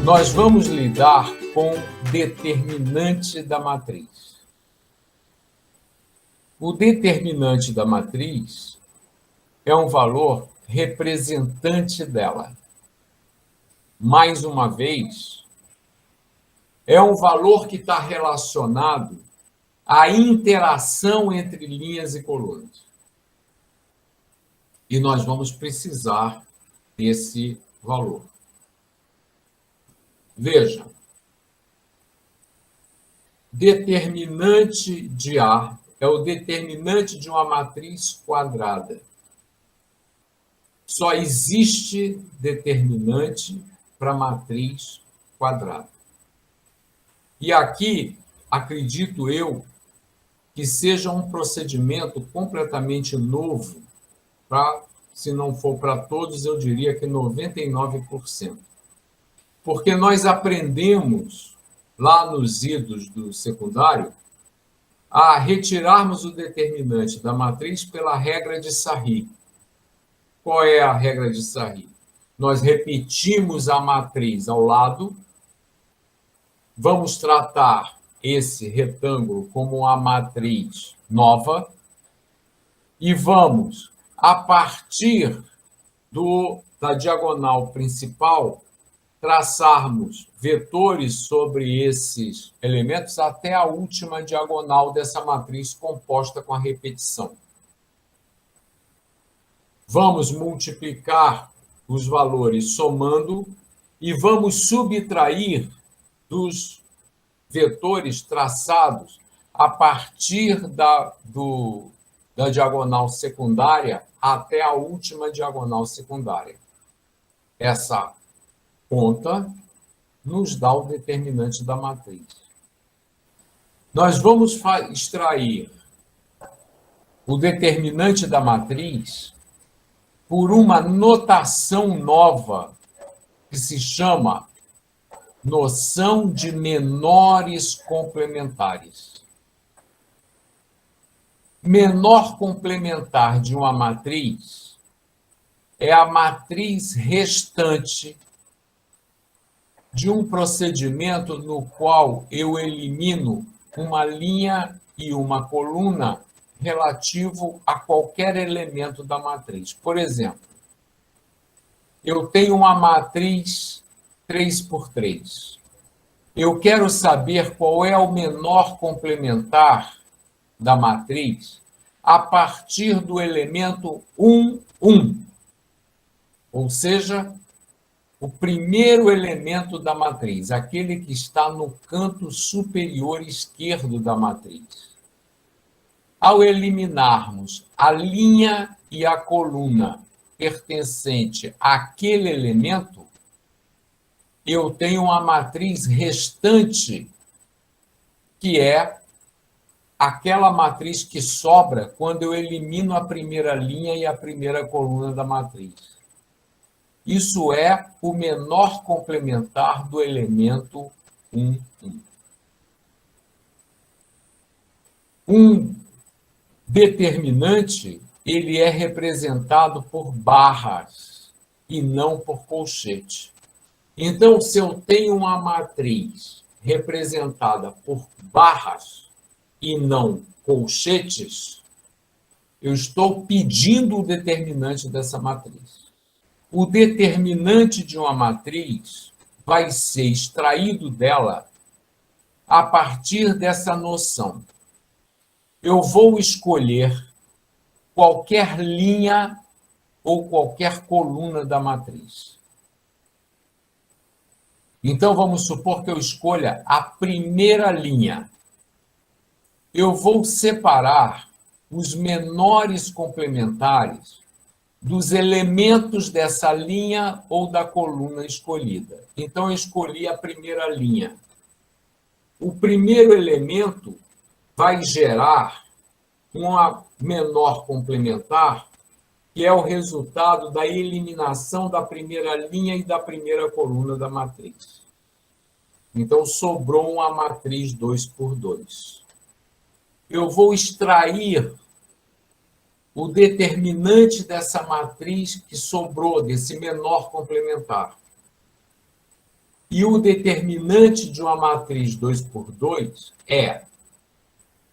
Nós vamos lidar com determinante da matriz. O determinante da matriz é um valor representante dela. Mais uma vez, é um valor que está relacionado à interação entre linhas e colunas. E nós vamos precisar desse valor. Veja, determinante de A é o determinante de uma matriz quadrada. Só existe determinante para matriz quadrada. E aqui, acredito eu, que seja um procedimento completamente novo, se não for para todos, eu diria que 99%. Porque nós aprendemos, lá nos idos do secundário, a retirarmos o determinante da matriz pela regra de Sarri. Qual é a regra de Sarri? Nós repetimos a matriz ao lado, vamos tratar esse retângulo como uma matriz nova e vamos, a partir da diagonal principal, traçarmos vetores sobre esses elementos até a última diagonal dessa matriz composta com a repetição. Vamos multiplicar os valores somando e vamos subtrair dos vetores traçados a partir da diagonal secundária até a última diagonal secundária. Essa conta nos dá o determinante da matriz. Nós vamos extrair o determinante da matriz por uma notação nova que se chama noção de menores complementares. Menor complementar de uma matriz é a matriz restante de um procedimento no qual eu elimino uma linha e uma coluna relativo a qualquer elemento da matriz. Por exemplo, eu tenho uma matriz 3x3. Eu quero saber qual é o menor complementar da matriz a partir do elemento 1, 1. Ou seja, o primeiro elemento da matriz, aquele que está no canto superior esquerdo da matriz. Ao eliminarmos a linha e a coluna pertencente àquele elemento, eu tenho uma matriz restante, que é aquela matriz que sobra quando eu elimino a primeira linha e a primeira coluna da matriz. Isso é o menor complementar do elemento 1, 1. Um determinante, ele é representado por barras e não por colchete. Então, se eu tenho uma matriz representada por barras e não colchetes, eu estou pedindo o determinante dessa matriz. O determinante de uma matriz vai ser extraído dela a partir dessa noção. Eu vou escolher qualquer linha ou qualquer coluna da matriz. Então, vamos supor que eu escolha a primeira linha. Eu vou separar os menores complementares dos elementos dessa linha ou da coluna escolhida. Então, eu escolhi a primeira linha. O primeiro elemento vai gerar uma menor complementar, que é o resultado da eliminação da primeira linha e da primeira coluna da matriz. Então, sobrou uma matriz 2x2. Eu vou extrair o determinante dessa matriz que sobrou, desse menor complementar. E o determinante de uma matriz 2 por 2 é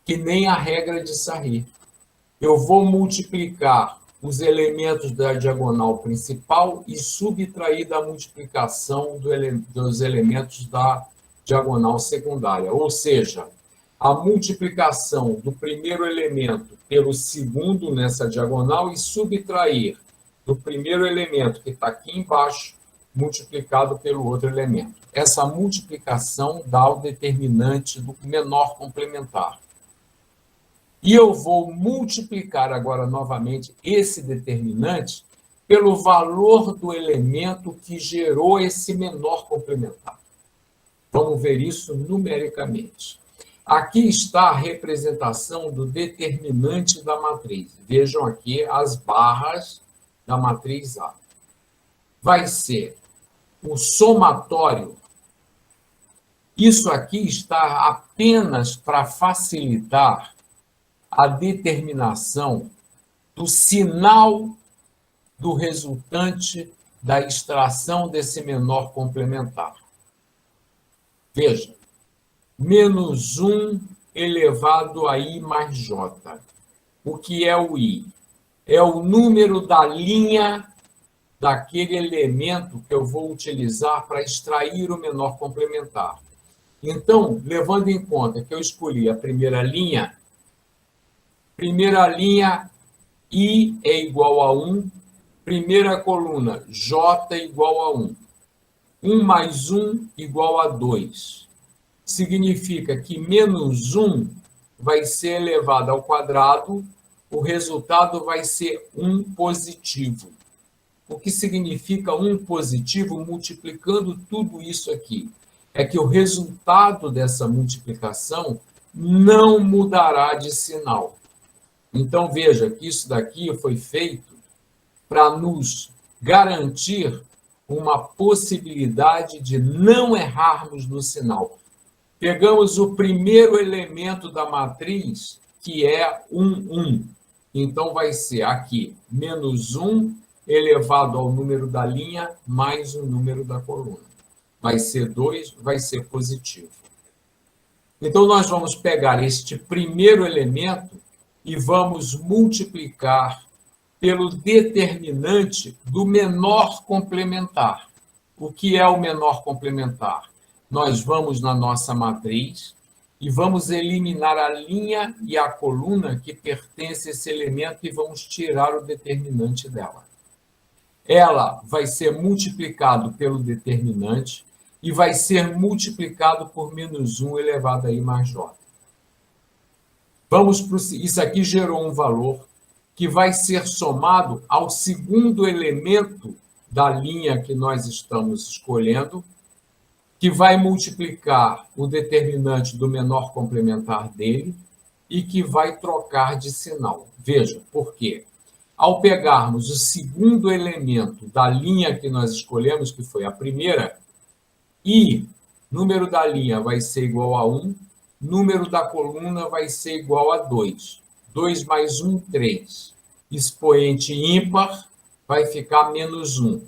que nem a regra de Sarri. Eu vou multiplicar os elementos da diagonal principal e subtrair da multiplicação dos elementos da diagonal secundária. Ou seja, a multiplicação do primeiro elemento pelo segundo nessa diagonal e subtrair do primeiro elemento que está aqui embaixo, multiplicado pelo outro elemento. Essa multiplicação dá o determinante do menor complementar. E eu vou multiplicar agora novamente esse determinante pelo valor do elemento que gerou esse menor complementar. Vamos ver isso numericamente. Aqui está a representação do determinante da matriz. Vejam aqui as barras da matriz A. Vai ser o somatório. Isso aqui está apenas para facilitar a determinação do sinal do resultante da extração desse menor complementar. Veja, menos 1 elevado a i mais j. O que é o i? É o número da linha daquele elemento que eu vou utilizar para extrair o menor complementar. Então, levando em conta que eu escolhi a primeira linha, I é igual a 1, primeira coluna, J igual a 1. 1 mais 1 igual a 2. Significa que menos 1 vai ser elevado ao quadrado, o resultado vai ser 1 positivo. O que significa 1 positivo multiplicando tudo isso aqui? É que o resultado dessa multiplicação não mudará de sinal. Então, veja que isso daqui foi feito para nos garantir uma possibilidade de não errarmos no sinal. Pegamos o primeiro elemento da matriz, que é 1. Então, vai ser aqui, menos 1 elevado ao número da linha, mais o número da coluna. Vai ser 2, vai ser positivo. Então, nós vamos pegar este primeiro elemento e vamos multiplicar pelo determinante do menor complementar. O que é o menor complementar? Nós vamos na nossa matriz e vamos eliminar a linha e a coluna que pertence a esse elemento e vamos tirar o determinante dela. Ela vai ser multiplicado pelo determinante e vai ser multiplicado por menos 1 elevado a i mais j. Isso aqui gerou um valor que vai ser somado ao segundo elemento da linha que nós estamos escolhendo, que vai multiplicar o determinante do menor complementar dele e que vai trocar de sinal. Veja, por quê? Ao pegarmos o segundo elemento da linha que nós escolhemos, que foi a primeira, e número da linha vai ser igual a 1, número da coluna vai ser igual a 2. 2 mais 1, 3. Expoente ímpar vai ficar menos 1.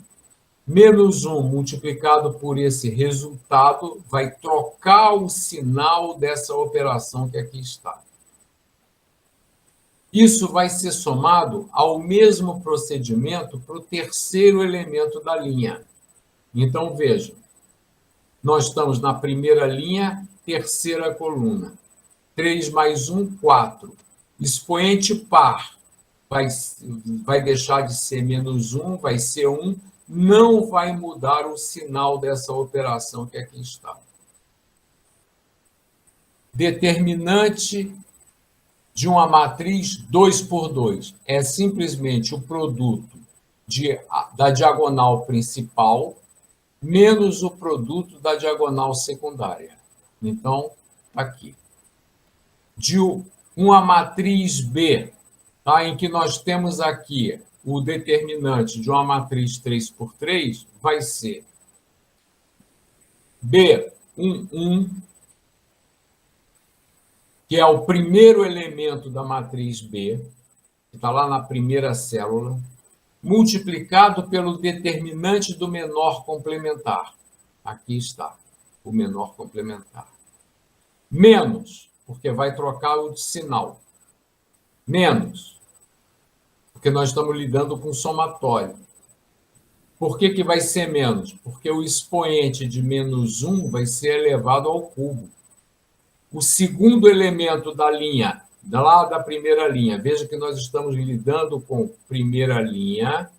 Menos 1 multiplicado por esse resultado vai trocar o sinal dessa operação que aqui está. Isso vai ser somado ao mesmo procedimento para o terceiro elemento da linha. Então, veja, nós estamos na primeira linha, terceira coluna. 3 mais 1, 4. Expoente par vai deixar de ser menos 1, vai ser 1. Não vai mudar o sinal dessa operação que aqui está. Determinante de uma matriz 2 por 2 é simplesmente o produto da diagonal principal menos o produto da diagonal secundária. Então, aqui. De uma matriz B, tá, em que nós temos aqui o determinante de uma matriz 3 por 3, vai ser B11, que é o primeiro elemento da matriz B, que está lá na primeira célula, multiplicado pelo determinante do menor complementar. Aqui está, o menor complementar. Menos, porque vai trocar o de sinal. Menos, porque nós estamos lidando com somatório. Por que vai ser menos? Porque o expoente de -1 vai ser elevado ao cubo. O segundo elemento da linha, lá da primeira linha, veja que nós estamos lidando com primeira linha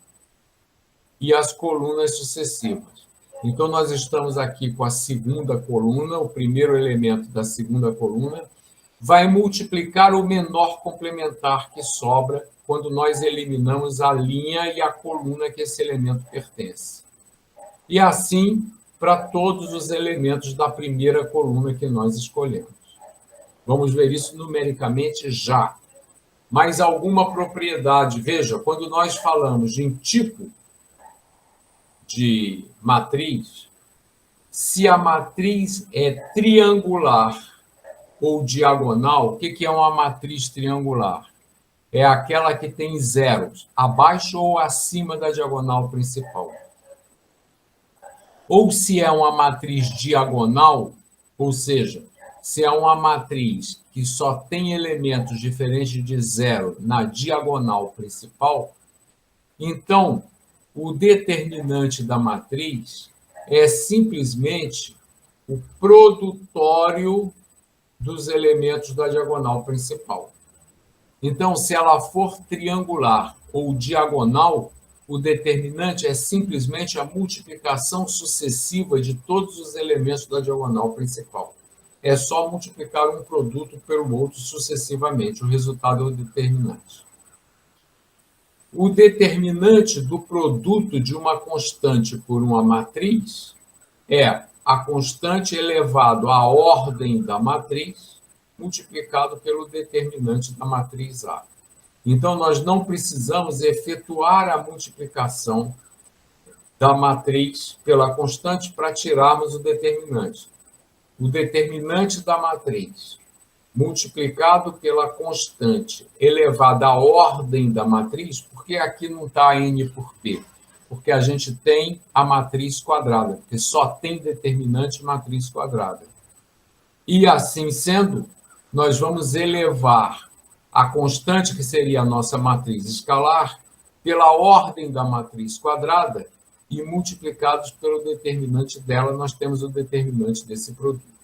e as colunas sucessivas. Então, nós estamos aqui com a segunda coluna, o primeiro elemento da segunda coluna, vai multiplicar o menor complementar que sobra quando nós eliminamos a linha e a coluna que esse elemento pertence. E assim para todos os elementos da primeira coluna que nós escolhemos. Vamos ver isso numericamente já. Mas alguma propriedade, veja, quando nós falamos em tipo de matriz, se a matriz é triangular ou diagonal, o que é uma matriz triangular? É aquela que tem zeros, abaixo ou acima da diagonal principal. Ou se é uma matriz diagonal, ou seja, se é uma matriz que só tem elementos diferentes de zero na diagonal principal, então o determinante da matriz é simplesmente o produtório dos elementos da diagonal principal. Então, se ela for triangular ou diagonal, o determinante é simplesmente a multiplicação sucessiva de todos os elementos da diagonal principal. É só multiplicar um produto pelo outro sucessivamente. O resultado é o determinante. O determinante do produto de uma constante por uma matriz é a constante elevado à ordem da matriz multiplicado pelo determinante da matriz A. Então, nós não precisamos efetuar a multiplicação da matriz pela constante para tirarmos o determinante. O determinante da matriz multiplicado pela constante elevada à ordem da matriz, porque aqui não está N por P, porque a gente tem a matriz quadrada, porque só tem determinante matriz quadrada. E assim sendo, nós vamos elevar a constante, que seria a nossa matriz escalar, pela ordem da matriz quadrada e multiplicados pelo determinante dela, nós temos o determinante desse produto.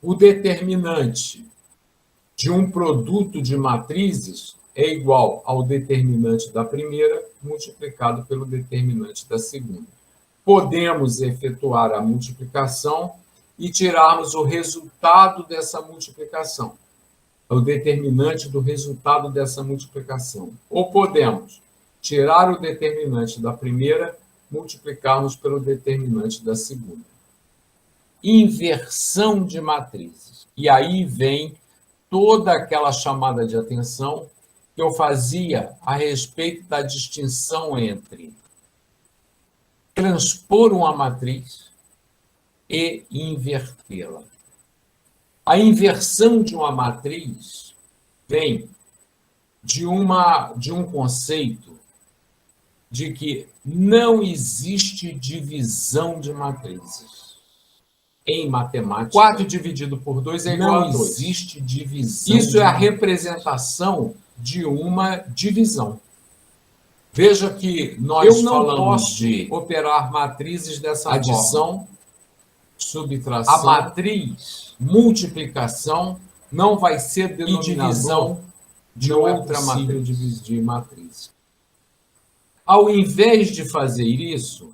O determinante de um produto de matrizes é igual ao determinante da primeira multiplicado pelo determinante da segunda. Podemos efetuar a multiplicação e tirarmos o resultado dessa multiplicação, o determinante do resultado dessa multiplicação. Ou podemos tirar o determinante da primeira, multiplicarmos pelo determinante da segunda. Inversão de matrizes. E aí vem toda aquela chamada de atenção que eu fazia a respeito da distinção entre transpor uma matriz e invertê-la. A inversão de uma matriz vem de um conceito de que não existe divisão de matrizes. Em matemática, 4 dividido por 2 é igual a 2. Não existe divisão. Isso é a representação de uma divisão. Veja que nós falamos de operar matrizes dessa adição, subtração, a matriz multiplicação não vai ser denominador e divisão de outra matriz de matriz. Ao invés de fazer isso,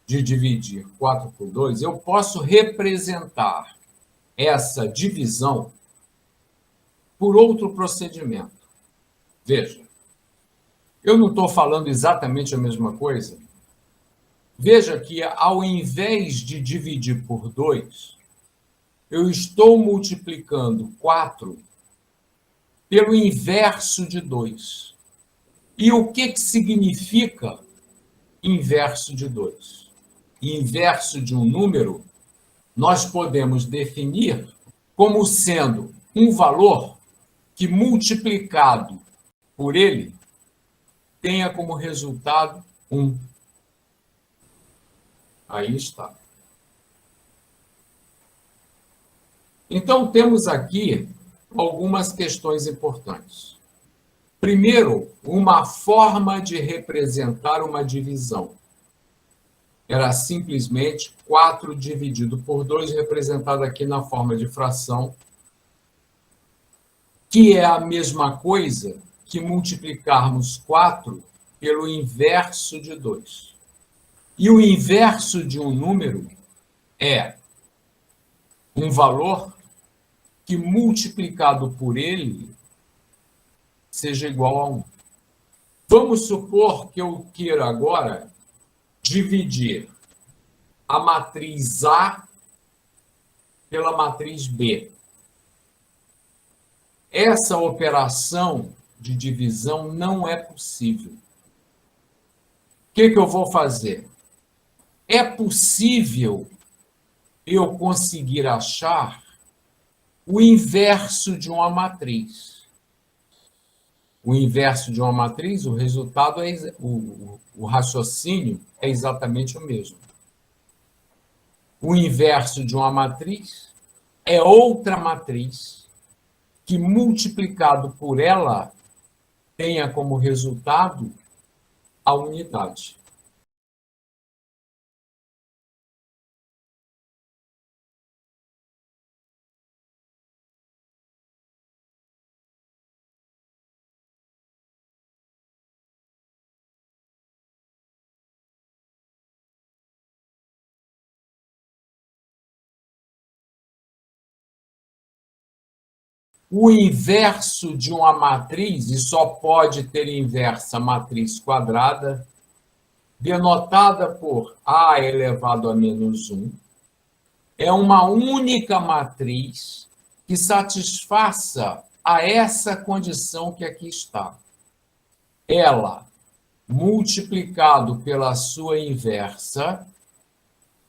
de dividir 4 por 2, eu posso representar essa divisão por outro procedimento. Veja, eu não estou falando exatamente a mesma coisa. Veja que, ao invés de dividir por 2, eu estou multiplicando 4 pelo inverso de 2. E o que significa inverso de 2? Inverso de um número, nós podemos definir como sendo um valor que, multiplicado por ele, tenha como resultado 1. Aí está. Então, temos aqui algumas questões importantes. Primeiro, uma forma de representar uma divisão. Era simplesmente 4 dividido por 2, representado aqui na forma de fração, que é a mesma coisa que multiplicarmos 4 pelo inverso de 2. E o inverso de um número é um valor que, multiplicado por ele, seja igual a 1. Vamos supor que eu queira agora dividir a matriz A pela matriz B. Essa operação de divisão não é possível. O que eu vou fazer? É possível eu conseguir achar o inverso de uma matriz. O inverso de uma matriz, o resultado é o raciocínio é exatamente o mesmo. O inverso de uma matriz é outra matriz que, multiplicado por ela, tenha como resultado a unidade. O inverso de uma matriz, e só pode ter inversa matriz quadrada, denotada por a elevado a menos 1, é uma única matriz que satisfaça a essa condição que aqui está. Ela, multiplicado pela sua inversa,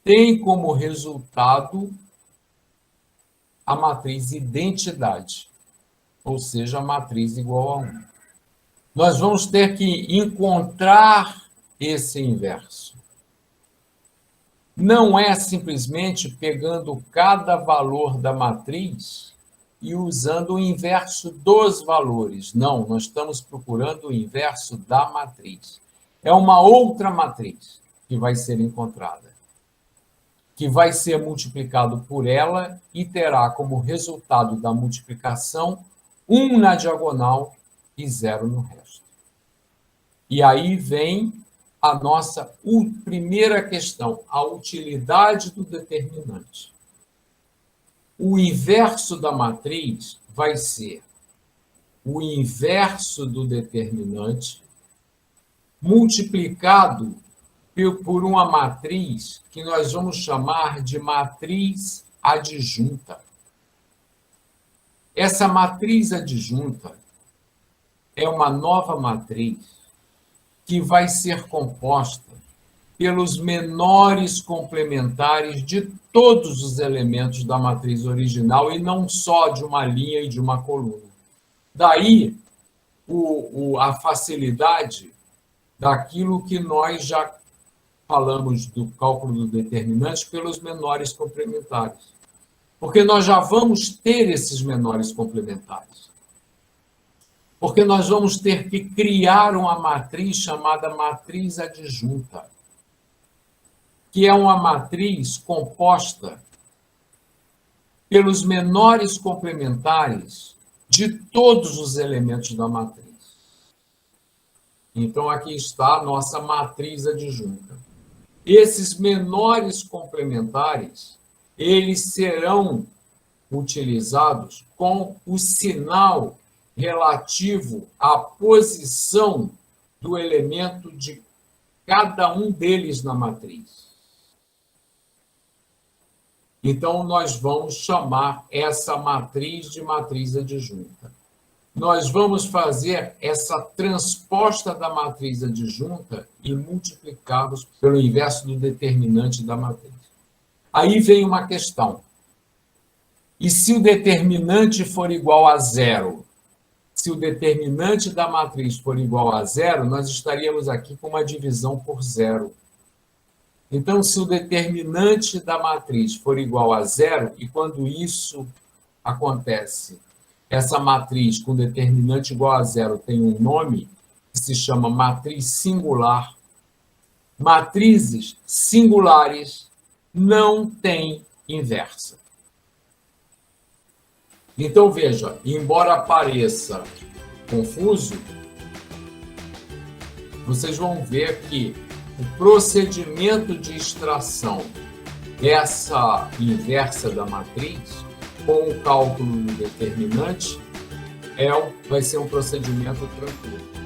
tem como resultado a matriz identidade, ou seja, a matriz igual a 1. Nós vamos ter que encontrar esse inverso. Não é simplesmente pegando cada valor da matriz e usando o inverso dos valores. Não, nós estamos procurando o inverso da matriz. É uma outra matriz que vai ser encontrada, que vai ser multiplicado por ela e terá como resultado da multiplicação 1 na diagonal e 0 no resto. E aí vem a nossa primeira questão, a utilidade do determinante. O inverso da matriz vai ser o inverso do determinante multiplicado por uma matriz que nós vamos chamar de matriz adjunta. Essa matriz adjunta é uma nova matriz que vai ser composta pelos menores complementares de todos os elementos da matriz original e não só de uma linha e de uma coluna. Daí a facilidade daquilo que nós já falamos do cálculo do determinante pelos menores complementares. Porque nós já vamos ter esses menores complementares. Porque nós vamos ter que criar uma matriz chamada matriz adjunta, que é uma matriz composta pelos menores complementares de todos os elementos da matriz. Então, aqui está a nossa matriz adjunta. Esses menores complementares, eles serão utilizados com o sinal relativo à posição do elemento de cada um deles na matriz. Então, nós vamos chamar essa matriz de matriz adjunta. Nós vamos fazer essa transposta da matriz adjunta e multiplicarmos pelo inverso do determinante da matriz. Aí vem uma questão. E se o determinante for igual a 0? Se o determinante da matriz for igual a 0, nós estaríamos aqui com uma divisão por 0. Então, se o determinante da matriz for igual a zero, e quando isso acontece, essa matriz com determinante igual a zero tem um nome que se chama matriz singular. Matrizes singulares não têm inversa. Então, veja, embora pareça confuso, vocês vão ver que o procedimento de extração dessa inversa da matriz, com o cálculo do determinante, vai ser um procedimento tranquilo.